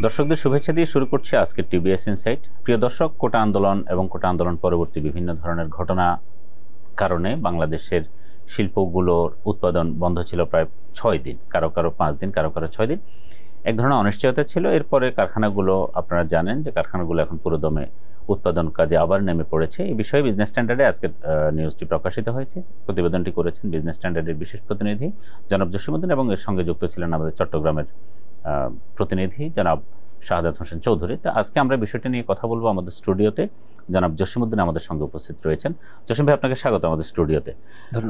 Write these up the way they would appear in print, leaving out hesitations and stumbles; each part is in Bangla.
দর্শকদের শুভেচ্ছা দিয়ে শুরু করছি আজকের টিবিএস ইনসাইট। প্রিয় দর্শক, কোটা আন্দোলন এবং কোটা আন্দোলন পরবর্তী বিভিন্ন ধরনের ঘটনা কারণে বাংলাদেশের শিল্পগুলোর উৎপাদন বন্ধ ছিল প্রায় 6 দিন, কারো কারো 5 দিন, কারো কারো 6 দিন। এক ধরনের অনিশ্চয়তা ছিল। এরপরে কারখানাগুলো, আপনারা জানেন যে কারখানাগুলো এখন পুরোদমে উৎপাদন কাজে আবার নেমে পড়েছে। এই বিষয়ে বিজনেস স্ট্যান্ডার্ডে আজকের নিউজটি প্রকাশিত হয়েছে। প্রতিবেদনটি করেছেন বিজনেস স্ট্যান্ডার্ডের বিশেষ প্রতিনিধি জনাব জসিমউদ্দিন এবং এর সঙ্গে যুক্ত ছিলেন আমাদের চট্টগ্রামের প্রতিনিধি জনাব শাহাদাত হোসেন চৌধুরী। তো আজকে আমরা বিষয়টি নিয়ে কথা বলবো। আমাদের স্টুডিওতে জনাব জসিমউদ্দিন আমাদের সঙ্গে উপস্থিত রয়েছেন। জসিম ভাই, আপনাকে স্বাগত আমাদের স্টুডিওতে।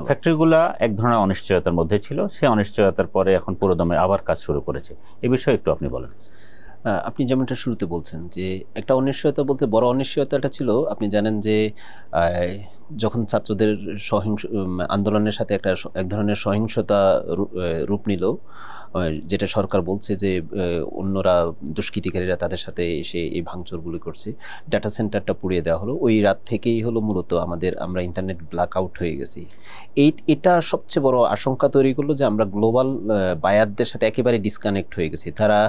ফ্যাক্টরিগুলা এক ধরনের অনিশ্চয়তার মধ্যে ছিল, সেই অনিশ্চয়তার পরে এখন পুরোদমে আবার কাজ শুরু করেছে। এই বিষয়ে একটু আপনি বলেন। আপনি যেমনটা শুরুতে বলছেন যে একটা অনিশ্চয়তা বলতে বড় অনিশ্চয়তাটা ছিল, আপনি জানেন যে যখন ছাত্রদের আন্দোলনের সাথে এক ধরনের সহিংসতা রূপ নিল, যেটা সরকার বলছে যে অন্যরা দুষ্কৃতিকারীরা তাদের সাথে এসে এই ভাঙচুরগুলি করছে, ডাটা সেন্টারটা পুড়িয়ে দেওয়া হলো। ওই রাত থেকেই হলো মূলত আমরা ইন্টারনেট ব্ল্যাক আউট হয়ে গেছি। এটা সবচেয়ে বড় আশঙ্কা তৈরি করলো যে আমরা গ্লোবাল বায়ারদের সাথে একেবারে ডিসকানেক্ট হয়ে গেছি। তারা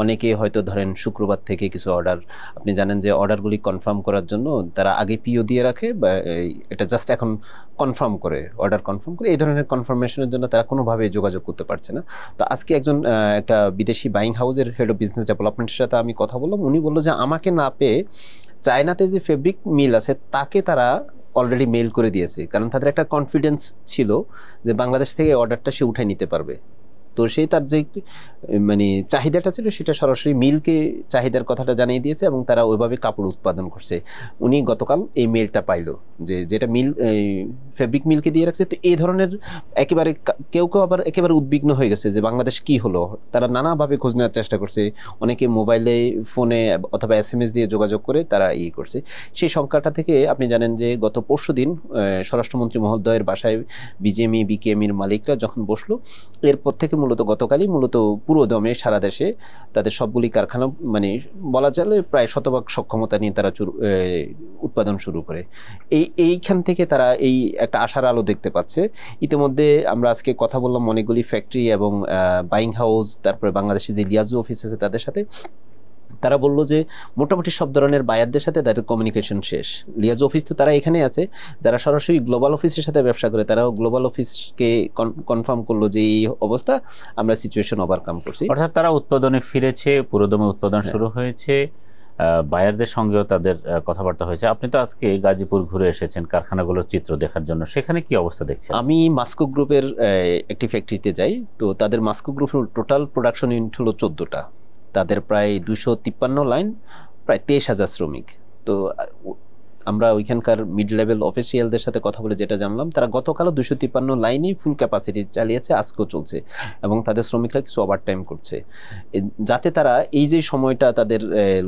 অনেকে হয়তো ধরেন শুক্রবার থেকে কিছু অর্ডার, আপনি জানেন যে অর্ডারগুলি কনফার্ম করার জন্য তারা আগে পিও দিয়ে রাখে, বা এটা জাস্ট এখন কনফার্ম করে, অর্ডার কনফার্ম করে। এই ধরনের কনফার্মেশনের জন্য তারা কোনোভাবে যোগাযোগ করতে পারছে না। তো আজকে একটা বিদেশি বাইং হাউসের হেড অফ বিজনেস ডেভেলপমেন্টের সাথে আমি কথা বললাম। উনি বললো যে আমাকে না পেয়ে চায়নাতে যে ফেব্রিক মিল আছে তাকে তারা অলরেডি মেইল করে দিয়েছে, কারণ তাদের একটা কনফিডেন্স ছিল যে বাংলাদেশ থেকে অর্ডারটা সে উঠাই নিতে পারবে। তো সেই তার যে চাহিদাটা ছিল সেটা সরাসরি মিলকে চাহিদার কথাটা জানিয়ে দিয়েছে এবং তারা ওইভাবে কাপড় উৎপাদন করছে। উনি গতকাল এই মেইলটা পাইলো যেটা মিল ফেব্রিক মিলকে দিয়ে রাখছে। তো এই ধরনের একেবারে কেউ আবার একেবারে উদ্বিগ্ন হয়ে গেছে যে বাংলাদেশ কি হলো। তারা নানাভাবে খোঁজ নেওয়ার চেষ্টা করছে, অনেকে মোবাইলে, ফোনে অথবা SMS দিয়ে যোগাযোগ করে তারা করছে। সেই সংখ্যাটা থেকে আপনি জানেন যে গত পরশুদিন স্বরাষ্ট্রমন্ত্রী মহোদয়ের বাসায় বিজেএমই বিকেএমইর মালিকরা যখন বসলো, এরপর থেকে মূলত গতকালই পুরো দমে সারা দেশে তাদের সবগুলি কারখানা বলা চলে প্রায় শতভাগ সক্ষমতা নিয়ে তারা উৎপাদন শুরু করে। এইখান থেকে তারা একটা আশার আলো দেখতে পাচ্ছে। ইতিমধ্যে আমরা আজকে কথা বললাম অনেকগুলি ফ্যাক্টরি এবং বাইং হাউস, তারপরে বাংলাদেশে যে লিয়াজু অফিস আছে তাদের সাথে। তারা বললো যে মোটামুটি সব ধরনের বায়ারদের সাথে তাদের কমিউনিকেশন শেষ। লিয়াজু অফিস তো তারা এখানে আছে, যারা সরাসরি গ্লোবাল অফিসের সাথে ব্যবসা করে তারাও গ্লোবাল অফিসকে কনফার্ম করলো যে এই অবস্থা, আমরা সিচুয়েশন ওভারকাম করছি। অর্থাৎ তারা উৎপাদনে ফিরেছে, পুরোদমে উৎপাদন শুরু হয়েছে, বায়ারদের সঙ্গেও তাদের কথাবার্তা হয়েছে। আপনি তো আজকে গাজীপুর ঘুরে এসেছেন কারখানাগুলোর চিত্র দেখার জন্য, সেখানে কি অবস্থা দেখছেন? আমি মাস্কো গ্রুপের একটি ফ্যাক্টরিতে যাই। তো তাদের মাস্কো গ্রুপের টোটাল প্রোডাকশন ইউনিট হলো 14টা। তাদের প্রায় 253 লাইন, প্রায় 23,000 শ্রমিক। তো আমরা ওইখানকার মিড লেভেল অফিসিয়ালদের সাথে কথা বলে যেটা জানলাম, তারা গতকালও 253 লাইনেই ফুল ক্যাপাসিটি চালিয়েছে, আজকেও চলছে এবং তাদের শ্রমিকরা কিছু ওভার টাইম করছে, যাতে তারা এই যে সময়টা তাদের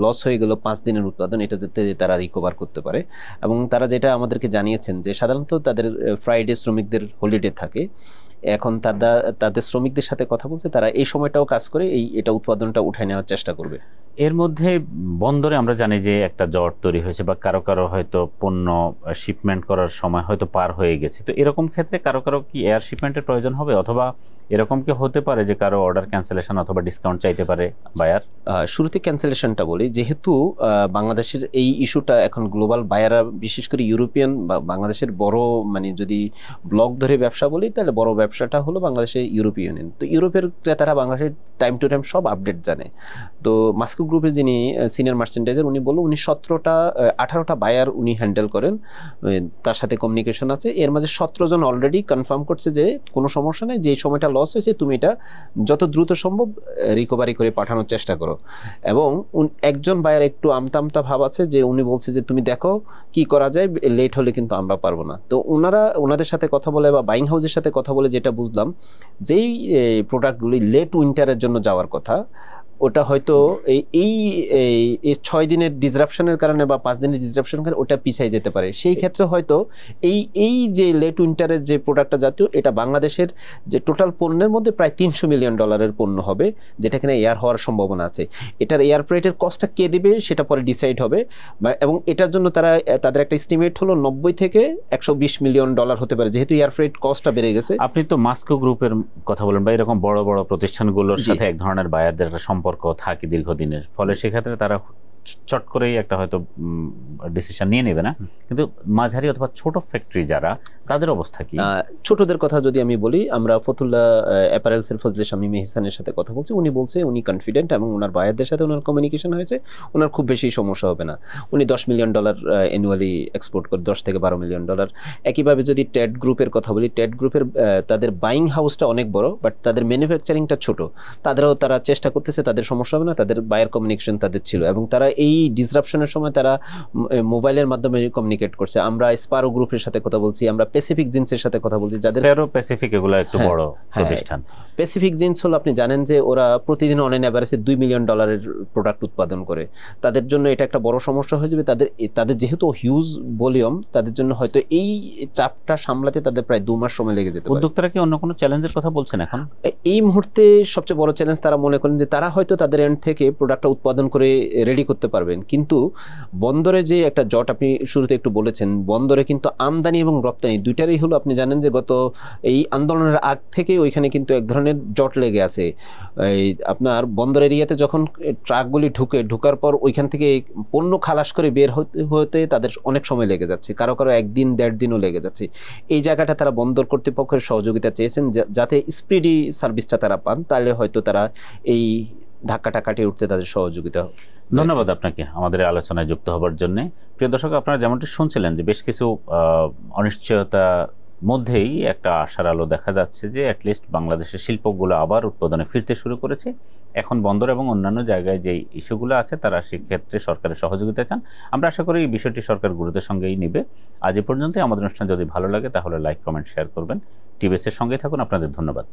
লস হয়ে গেল 5 দিনের উৎপাদন, এটা যাতে তারা রিকভার করতে পারে। এবং তারা যেটা আমাদেরকে জানিয়েছেন যে সাধারণত তাদের ফ্রাইডে শ্রমিকদের হলিডে থাকে। এখন তাদের শ্রমিকদের সাথে কথা বলছে, তারা এই সময়টাও কাজ করে এটা উৎপাদনটা উঠায় নেওয়ার চেষ্টা করবে। এর মধ্যে বন্দরে আমরা জানি যে একটা জট তৈরি হয়েছে, বা কারো কারো হয়তো পণ্য শিপমেন্ট করার সময় হয়তো পার হয়ে গেছে। তো এরকম ক্ষেত্রে কারো কারো কি এয়ার শিপমেন্টের প্রয়োজন হবে, অথবা এরকম কি হতে পারে যে কারো অর্ডার ক্যান্সেলেশন অথবা ডিসকাউন্ট চাইতে পারে বায়ার? শুরুতে ক্যান্সেলেশনটা বলি, যেহেতু বাংলাদেশের এই ইস্যুটা এখন গ্লোবাল বায়াররা, বিশেষ করে ইউরোপিয়ান বা বাংলাদেশের বড় যদি ব্লক ধরে ব্যবসা বলি, তাহলে বড় ব্যবসাটা হলো বাংলাদেশের ইউরোপীয় ইউনিয়ন। তো ইউরোপের ক্রেতারা বাংলাদেশের টাইম টু টাইম সব আপডেট জানে। তো মাস্কো গ্রুপের যিনি সিনিয়র মার্চেন্ডাইজার, উনি বলল উনি 18টা বায়ার উনি হ্যান্ডেল করেন, তার সাথে কমিউনিকেশন আছে। এর মাঝে 17 জন অলরেডি কনফার্ম করছে যে কোনো সমস্যা নেই, যে সময়টা লস হয়েছে তুমি এটা যত দ্রুত সম্ভব রিকভারি করে পাঠানোর চেষ্টা করো। এবং একজন বায়ার একটু আমতা ভাব আছে, যে উনি বলছে যে তুমি দেখো কি করা যায়, লেট হলে কিন্তু আমরা পারবো না। তো ওনাদের সাথে কথা বলে বা বাইং হাউসের সাথে কথা বলে যেটা বুঝলাম, যেই প্রোডাক্টগুলি লেট উইন্টারের জন্য যাওয়ার কথা, ওটা হয়তো এই 6 দিনের ডিসরাপশনের কারণে বা 5 দিনের ডিসরাপশনের কারণে ওটা পিছাই যেতে পারে। সেই ক্ষেত্রে হয়তো এই যে লেট উইন্টারের যে প্রোডাক্টটা জাতীয়, এটা বাংলাদেশের যে টোটাল পণ্যের মধ্যে প্রায় $300 মিলিয়ন পণ্য হবে, যেটা কিনা এয়ার হওয়ার সম্ভাবনা আছে। এটার এয়ার ফ্রেটের কস্টটা কে দেবে সেটা পরে ডিসাইড হবে, এবং এটার জন্য তাদের একটা এস্টিমেট হলো $90 থেকে $120 মিলিয়ন হতে পারে, যেহেতু এয়ার ফ্রেট কস্টটা বেড়ে গেছে। আপনি তো মাস্কো গ্রুপের কথা বলেন, বা এরকম বড় বড় প্রতিষ্ঠানগুলোর সাথে এক ধরনের বায়ারদের একটা সম্পর্ক সম্পর্ক থাকে দীর্ঘদিনের, ফলে সেক্ষেত্রে তারা চট করেই একটা হয়তো ডিসিশন নিয়ে নেবে না, কিন্তু মাঝারি অথবা ছোট ফ্যাক্টরি যারা, তাদের অবস্থা কি? ছোটদের কথা যদি আমি বলি, আমরা ফতুল্লাহ অ্যাপারেলসের ফজলে শামীম ইহসানের সাথে কথা বলছি, উনি বলছে উনি কনফিডেন্ট এবং ওনার বায়ারদের সাথে ওনার কমিউনিকেশন হয়েছে, ওনার খুব বেশি সমস্যা হবে না। উনি $10 মিলিয়ন অ্যানুয়ালি এক্সপোর্ট করে, $10 থেকে $12 মিলিয়ন। একইভাবে যদি টেড গ্রুপের কথা বলি, টেড গ্রুপের তাদের বাইং হাউসটা অনেক বড়, বাট তাদের ম্যানুফ্যাকচারিংটা ছোট। তারা চেষ্টা করতেছে, তাদের সমস্যা হবে না, তাদের বায়ার কমিউনিকেশন তাদের ছিল, এবং তারা এই ডিসরাপশনের সময় তারা মোবাইলের মাধ্যমে কমিউনিকেট করছে। আমরা স্পারো গ্রুপের সাথে কথা বলছি, আমরা প্যাসিফিক জিন্সের সাথে কথা বলছি, যাদের স্পারো প্যাসিফিক এগুলো একটু বড় প্রতিষ্ঠান। প্যাসিফিক জিন্স হলো, আপনি জানেন যে ওরা প্রতিদিন অন এন অ্যাভারেজে $2 মিলিয়ন প্রোডাক্ট উৎপাদন করে। তাদের জন্য এটা একটা বড় সমস্যা হয়ে যাবে। তাদের যেহেতু হিউজ ভলিউম, তাদের জন্য হয়তো এই চাপটা সামলাতে তাদের প্রায় 2 মাস সময় লেগে যেতে পারে। উদ্যোক্তারা কি অন্য কোনো চ্যালেঞ্জের কথা বলছেন এখন? এই মুহূর্তে সবচেয়ে বড় চ্যালেঞ্জ তারা মনে করেন যে তারা হয়তো তাদের এন্ড থেকে প্রোডাক্টটা উৎপাদন করে রেডি করতে পারবেন, কিন্তু বন্দরে যে একটা জট আপনি শুরুতে একটু বলেছেন, বন্দরে কিন্তু আমদানি এবং রপ্তানি দুইটারই হলো, আপনি জানেন যে গত এই আন্দোলনের আগ থেকে ওইখানে কিন্তু এক ধরনের জট লেগে আছে। এই আপনার বন্দর এরিয়াতে যখন ট্রাকগুলি ঢুকার পর ওইখান থেকে পণ্য খালাস করে বের হতে তাদের অনেক সময় লেগে যাচ্ছে, কারো 1-1.5 দিনও লেগে যাচ্ছে। এই জায়গাটা তারা বন্দর কর্তৃপক্ষের সহযোগিতা চেয়েছেন, যাতে স্পিডি সার্ভিসটা তারা পান, তাহলে হয়তো তারা এই ধাক্কাটা কাটিয়ে উঠতে তাদের সহযোগিতা। ধন্যবাদ আপনাকে আমাদের আলোচনায় যুক্ত হবার জন্য। প্রিয় দর্শক, আপনারা যেমনটি শুনছিলেন যে বেশ কিছু অনিশ্চয়তা মধ্যেই একটা আশার আলো দেখা যাচ্ছে যে অ্যাটলিস্ট বাংলাদেশের শিল্পগুলো আবার উৎপাদনে ফিরতে শুরু করেছে। এখন বন্দর এবং অন্যান্য জায়গায় যে ইস্যুগুলো আছে তারা সেক্ষেত্রে সরকারের সহযোগিতা চান। আমরা আশা করি এই বিষয়টি সরকার গুরুত্বের সঙ্গেই নেবে। আজ এ পর্যন্তই। আমাদের অনুষ্ঠান যদি ভালো লাগে তাহলে লাইক, কমেন্ট, শেয়ার করবেন। টিবিএস এর সঙ্গেই থাকুন। আপনাদের ধন্যবাদ।